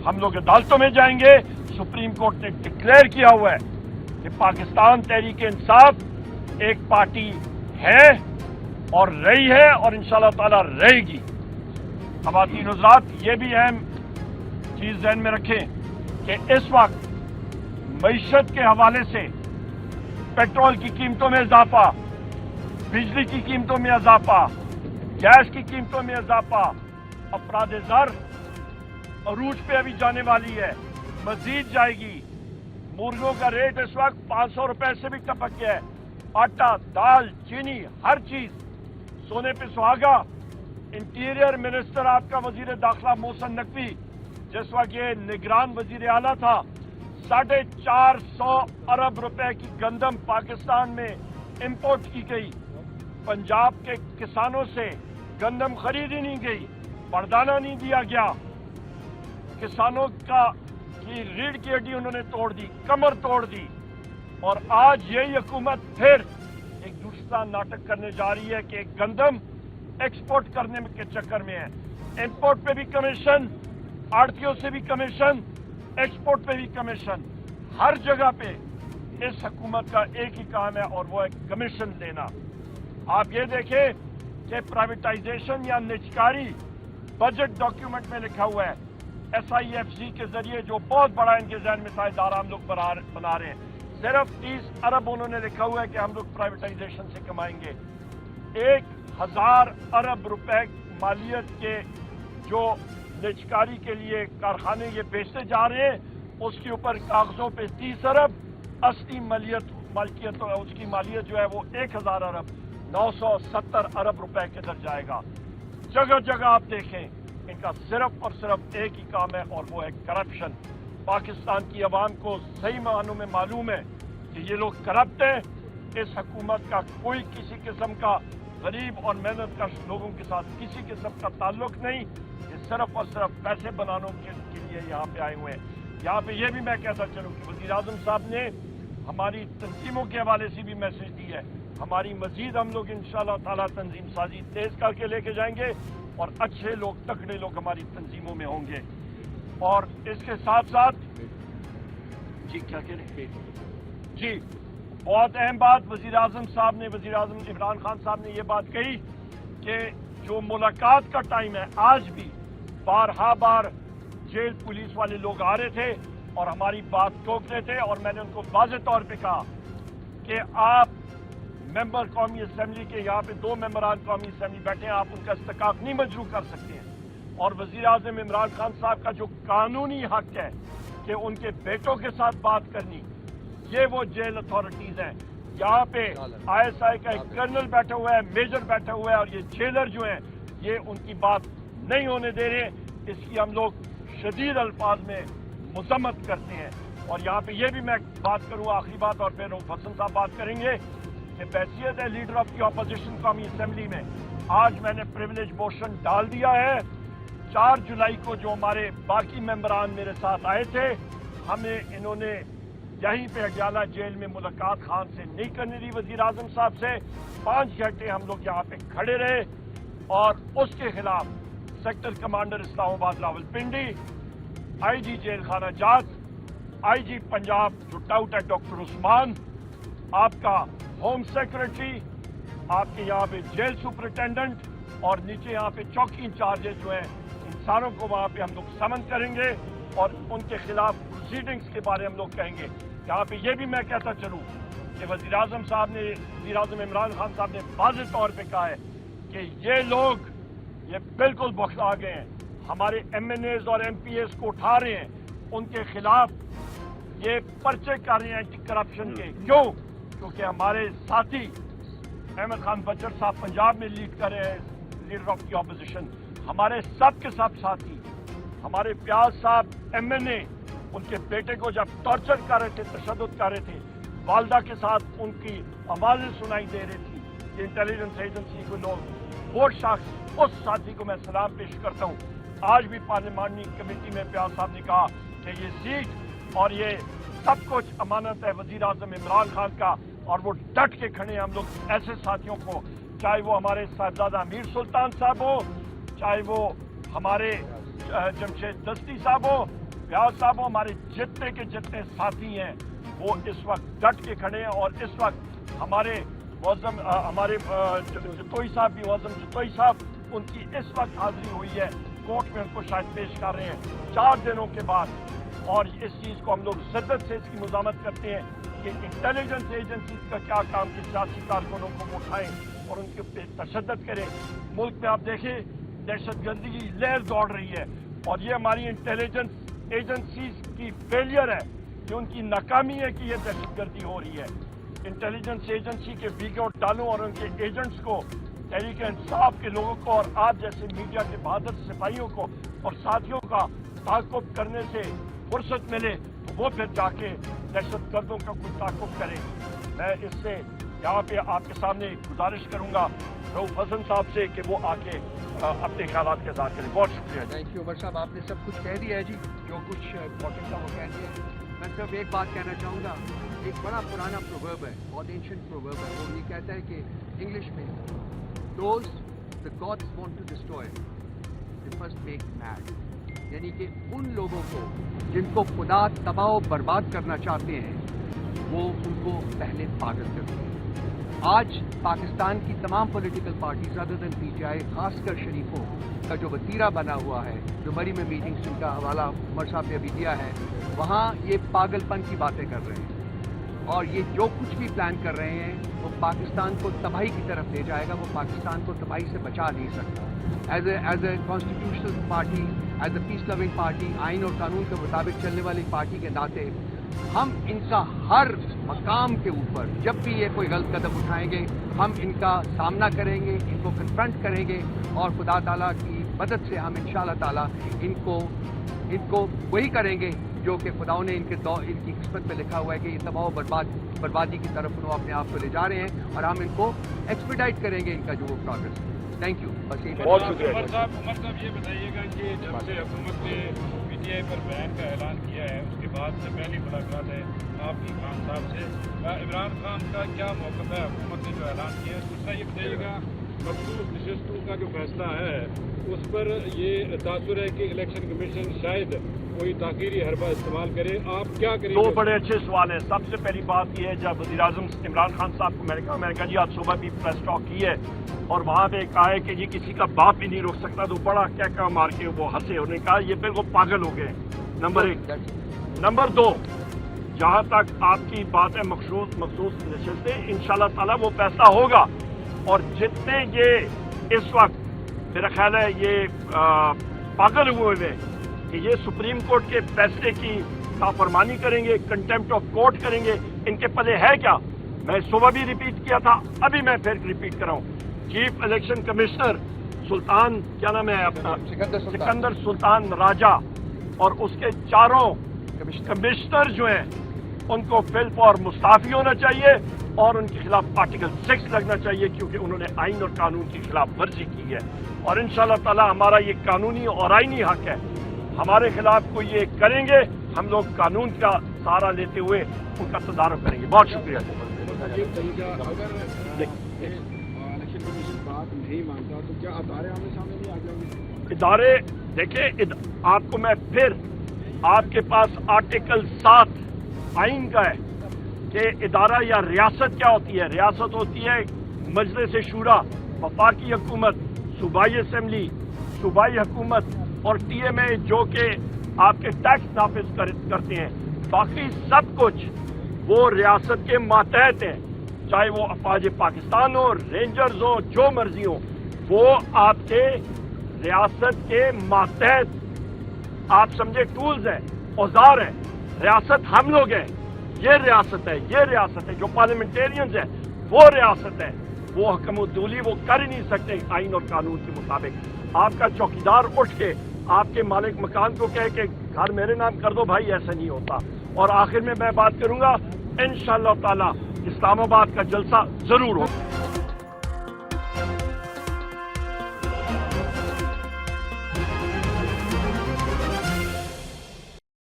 हम लोग अदालतों में जाएंगे। सुप्रीम कोर्ट ने डिक्लेयर किया हुआ है कि पाकिस्तान तहरीक इंसाफ एक पार्टी है और रही है और इंशाअल्लाह ताला रहेगी। ख़वातीन हज़रात, ये भी अहम चीज़ ज़हन में रखें कि इस वक्त मईशत के हवाले से पेट्रोल की कीमतों में इजाफा, बिजली की कीमतों में इजाफा, गैस की कीमतों में इजाफा, अफराद ज़र अरूज पे अभी जाने वाली है, मजीद जाएगी। मुर्गों का रेट इस वक्त 500 रुपए से भी टपक गया है। आटा, दाल, चीनी, हर चीज सोने पे सुहागा। इंटीरियर मिनिस्टर आपका वजीर दाखिला मोहसिन नकवी जिस वक्त ये निगरान वजीर आला था, 450 अरब रुपए की गंदम पाकिस्तान में इंपोर्ट की गई। पंजाब के किसानों से गंदम खरीदी नहीं गई, बरदाना नहीं दिया गया, किसानों की रीढ़ की हड्डी उन्होंने तोड़ दी, कमर तोड़ दी। और आज यही हुकूमत फिर एक दूसरा नाटक करने जा रही है कि गंदम एक्सपोर्ट करने के चक्कर में है। इंपोर्ट पे भी कमीशन, आड़तियों से भी कमीशन, एक्सपोर्ट पे भी कमीशन, हर जगह पे इस हुकूमत का एक ही काम है और वो है कमीशन लेना। आप ये देखें कि प्राइवेटाइजेशन या निजकारी बजट डॉक्यूमेंट में लिखा हुआ है, SIFC के जरिए जो बहुत बड़ा इनके जहन में था इदारा हम लोग बना रहे हैं, सिर्फ 30 अरब उन्होंने लिखा हुआ है कि हम लोग प्राइवेटाइजेशन से कमाएंगे। 1000 अरब रुपए मालियत के जो निजकारी के लिए कारखाने ये बेचते जा रहे हैं, उसके ऊपर कागजों पे 30 अरब, असली मालियत उसकी मालियत जो है वो 1000 अरब, 970 अरब रुपए किधर जाएगा। जगह जगह आप देखें इनका सिर्फ और सिर्फ एक ही काम है और वो है करप्शन। पाकिस्तान की आवाम को सही मानों में मालूम है कि ये लोग करप्ट हैं। इस हुकूमत का कोई किसी किस्म का गरीब और मेहनत का लोगों के साथ किसी किस्म का ताल्लुक नहीं। ये सिर्फ और सिर्फ पैसे बनाने के लिए यहाँ पे आए हुए हैं। यहाँ पे ये भी मैं कहता चलूँ कि वज़ीर आज़म साहब ने हमारी तंजीमों के हवाले से भी मैसेज दी है। हमारी मजीद हम लोग इंशाअल्लाह ताला तंजीम साजी तेज करके लेके जाएंगे और अच्छे लोग, तगड़े लोग हमारी तंजीमों में होंगे। और इसके साथ साथ जी क्या कह रहे जी, बहुत अहम बात वज़ीर आज़म साहब ने, वज़ीर आज़म इमरान खान साहब ने ये बात कही कि जो मुलाकात का टाइम है, आज भी बार जेल पुलिस वाले लोग आ रहे थे और हमारी बात टोक रहे थे और मैंने उनको वाज़ेह तौर पे कहा कि आप मेंबर कौमी असेंबली के, यहाँ पे 2 मेंबरान कौमी असेंबली बैठे हैं, आप उनका इस्तेकाफ नहीं मंजूर कर सकते हैं। और वज़ीर आज़म इमरान खान साहब का जो कानूनी हक है कि उनके बेटों के साथ बात करनी, ये वो जेल अथॉरिटीज हैं। यहाँ पे ISI का एक कर्नल बैठा हुआ है, मेजर बैठा हुआ है और ये जेलर जो हैं ये उनकी बात नहीं होने दे रहे। इसकी हम लोग शदीद अल्फाज में मजम्मत करते हैं। और यहाँ पे ये भी मैं बात करूँ, आखिरी बात, और फिर रऊफ हसन साहब बात करेंगे कि बैसियत है लीडर ऑफ दी अपोजिशन कौमी असेंबली में, आज मैंने प्रिविलेज मोशन डाल दिया है। 4 जुलाई को जो हमारे बाकी मेंबरान मेरे साथ आए थे, हमें इन्होंने यहीं पे अडियाला जेल में मुलाकात खान से नहीं करने दी, वज़ीर आज़म साहब से। 5 घंटे हम लोग यहाँ पे खड़े रहे और उसके खिलाफ sector commander Islamabad Rawalpindi, IG jail खाना जात, IG पंजाब जो टाउट है डॉक्टर उस्मान, आपका होम सेक्रेटरी, आपके यहाँ पे जेल सुपरिटेंडेंट और नीचे यहाँ पे चौकी इंचार्जेस जो हैं, इन सारों को वहाँ पे हम लोग समन करेंगे और उनके खिलाफ प्रोसीडिंग्स के बारे हम लोग कहेंगे। यहाँ पे ये भी मैं कहता चलूँ कि वज़ीर आज़म साहब ने, वज़ीर आज़म इमरान खान साहब ने वाज़ेह तौर पे कहा है कि ये लोग ये बिल्कुल बौखला गए हैं, हमारे MNAs और MPAs को उठा रहे हैं, उनके खिलाफ ये पर्चे कर रहे हैं एंटी करप्शन के। क्यों? क्योंकि हमारे साथी अहमद खान बचर साहब पंजाब में लीड कर रहे हैं, लीडर ऑफ दी ऑपोजिशन, हमारे सब के सब साथी, हमारे प्याज साहब MNA, उनके बेटे को जब टॉर्चर कर रहे थे, तशद्दुद कर रहे थे, वालदा के साथ उनकी आवाज़ें सुनाई दे रही थी, ये इंटेलिजेंस एजेंसी को लोग, वो शख्स, उस साथी को मैं सलाम पेश करता हूँ। आज भी पार्लिमानी कमेटी में प्याज साहब ने कहा कि ये सीट और ये सब कुछ अमानत है वज़ीर आज़म इमरान खान का, और वो डट के खड़े हैं हम लोग ऐसे साथियों को, चाहे वो हमारे साहबजादा अमीर सुल्तान साहब हो, चाहे वो हमारे जमशेद दस्ती साहब हो, व्यास साहब हमारे जितने के जितने साथी हैं वो इस वक्त डट के खड़े हैं और इस वक्त हमारे जतोई साहब भी वज़म जतोई साहब उनकी इस वक्त हाजिरी हुई है, कोर्ट में उनको शायद पेश कर रहे हैं 4 दिनों के बाद। और इस चीज़ को हम लोग शिद्दत से इसकी मुज़ामत करते हैं कि इंटेलिजेंस एजेंसी का क्या काम कि सियासी कारकुनों को उठाएं और उनके ऊपर तशद्दुद करें। मुल्क में आप देखें दहशतगर्दी की लहर दौड़ रही है और ये हमारी इंटेलिजेंस एजेंसीज की फेलियर है, ये उनकी नाकामी है कि ये दहशतगर्दी हो रही है। इंटेलिजेंस एजेंसी के वीगआउट डालूं और उनके एजेंट्स को, तहरीक इंसाफ के लोगों को और आप जैसे मीडिया के बहादुर सिपाहियों को और साथियों का ताक़ुब करने से फुर्सत मिले तो वो फिर जाके दहशतगर्दों का कुछ ताक़ुब करें। मैं इससे यहाँ पे आपके सामने गुजारिश करूँगा रऊफ हसन साहब से कि वो आके अपने ख्यालात के इज़हार करें। बहुत शुक्रिया। थैंक यू उमर साहब, आपने सब कुछ कह दिया है जी, जो कुछ इम्पोर्टेंट था वो कह दिया। मैं सिर्फ एक बात कहना चाहूँगा, एक बड़ा पुराना प्रोवर्ब है, बहुत एंशिएंट प्रोवर्ब है, वो ये कहता है कि इंग्लिश में those the gods want to destroy they first make mad, यानी कि उन लोगों को जिनको खुदा तबाह बर्बाद करना चाहते हैं वो उनको पहले पागल करते हैं। आज पाकिस्तान की तमाम political parties other than PTI, खासकर शरीफों का जो वतीरा बना हुआ है, जो मरी में मीटिंग्स जिनका हवाला उमर साहब ने अभी दिया है, वहाँ ये पागलपन की बातें कर रहे हैं और ये जो कुछ भी प्लान कर रहे हैं वो पाकिस्तान को तबाही की तरफ ले जाएगा, वो पाकिस्तान को तबाही से बचा नहीं सकता। As a constitutional party, as a peace loving party, आइन और कानून के मुताबिक चलने वाली पार्टी के नाते हम इनका हर मकाम के ऊपर जब भी ये कोई गलत कदम उठाएंगे हम इनका सामना करेंगे, इनको कन्फ्रंट करेंगे और खुदा ताला की मदद से हम इंशाअल्लाह ताला इनको वही करेंगे जो कि खुदाओं ने इनकी किस्मत में लिखा हुआ है कि ये तबाह बर्बादी की तरफ उन्होंने अपने आप को ले जा रहे हैं और हम इनको एक्सपीडाइट करेंगे इनका जो वो प्रोग्रेस है। Thank you. बस ये बहुत शुक्रिया। उमर साहब ये बताइएगा कि जब से हुकूमत ने पीटीआई पर बैन का ऐलान किया है उसके बाद से पहली मुलाकात है आपकी खान साहब से, इमरान खान का क्या मौक़िफ़ है हुकूमत ने जो ऐलान किया है? दूसरा ये बताइएगा मखसूस नशिस्तों का जो फैसला है उस पर ये तासुर है कि इलेक्शन कमीशन शायद कोई ताख़ीरी हरबा इस्तेमाल करे, आप क्या करेंगे? 2 बड़े अच्छे सवाल हैं। सबसे पहली बात यह है, जब वज़ीर-ए-आज़म इमरान खान साहब को मैंने कहा जी आज सुबह भी प्रेस टॉक की है और वहाँ पे कहा है कि जी किसी का बाप ही नहीं रोक सकता, तो बड़ा क्या मार के वो हंसे, उन्होंने कहा ये बिल्कुल पागल हो गए। नंबर 1। नंबर 2, जहाँ तक आपकी बात है मखसूस नशिस्तें, इंशाअल्लाह ताला वो फैसला होगा और जितने ये इस वक्त मेरा ख्याल है ये पागल हुए हैं कि ये सुप्रीम कोर्ट के फैसले की नाफरमानी करेंगे, कंटेम्प्ट ऑफ कोर्ट करेंगे, इनके पले है क्या? मैं सुबह भी रिपीट किया था, अभी मैं फिर रिपीट कर रहा हूँ। चीफ इलेक्शन कमिश्नर सुल्तान, क्या नाम है अपना, सिकंदर सुल्तान राजा और उसके 4 कमिश्नर जो हैं उनको फिल फॉर मुस्ताफी होना चाहिए और उनके खिलाफ आर्टिकल 6 लगना चाहिए क्योंकि उन्होंने आइन और कानून की खिलाफ वर्जी की है। और इंशाअल्लाह ताला हमारा ये कानूनी और आइनी हक है, हमारे खिलाफ कोई ये करेंगे हम लोग कानून का सहारा लेते हुए उनका तदारक करेंगे। बहुत शुक्रिया। अगर इलेक्शन कमीशन बात नहीं मानता तो क्या अदारे आमने सामने नहीं आ जाएंगे? इदारे देखें, आपको मैं फिर आपके पास आर्टिकल 7 आइन का है कि इदारा या रियासत क्या होती है। रियासत होती है मजलिस शूरा, वफाकी हुकूमत, सूबाई असेंबली, सूबाई हुकूमत और TMA जो कि आपके टैक्स नाफिज करते हैं। बाकी सब कुछ वो रियासत के मातहत हैं, चाहे वो अफवाज पाकिस्तान हो, रेंजर्स हो, जो मर्जी हो, वो आपके रियासत के मातहत आप समझे टूल्स हैं, औजार हैं। रियासत हम लोग हैं, ये रियासत है, ये रियासत है। जो पार्लियामेंटेरियंस है वो रियासत है, वो हुकूमत-ए-दौली वो कर ही नहीं सकते आइन और कानून के मुताबिक। आपका चौकीदार उठ के आपके मालिक मकान को कहे कि घर मेरे नाम कर दो, भाई ऐसा नहीं होता। और आखिर में मैं बात करूंगा, इंशाअल्लाह ताला इस्लामाबाद का जलसा जरूर होगा।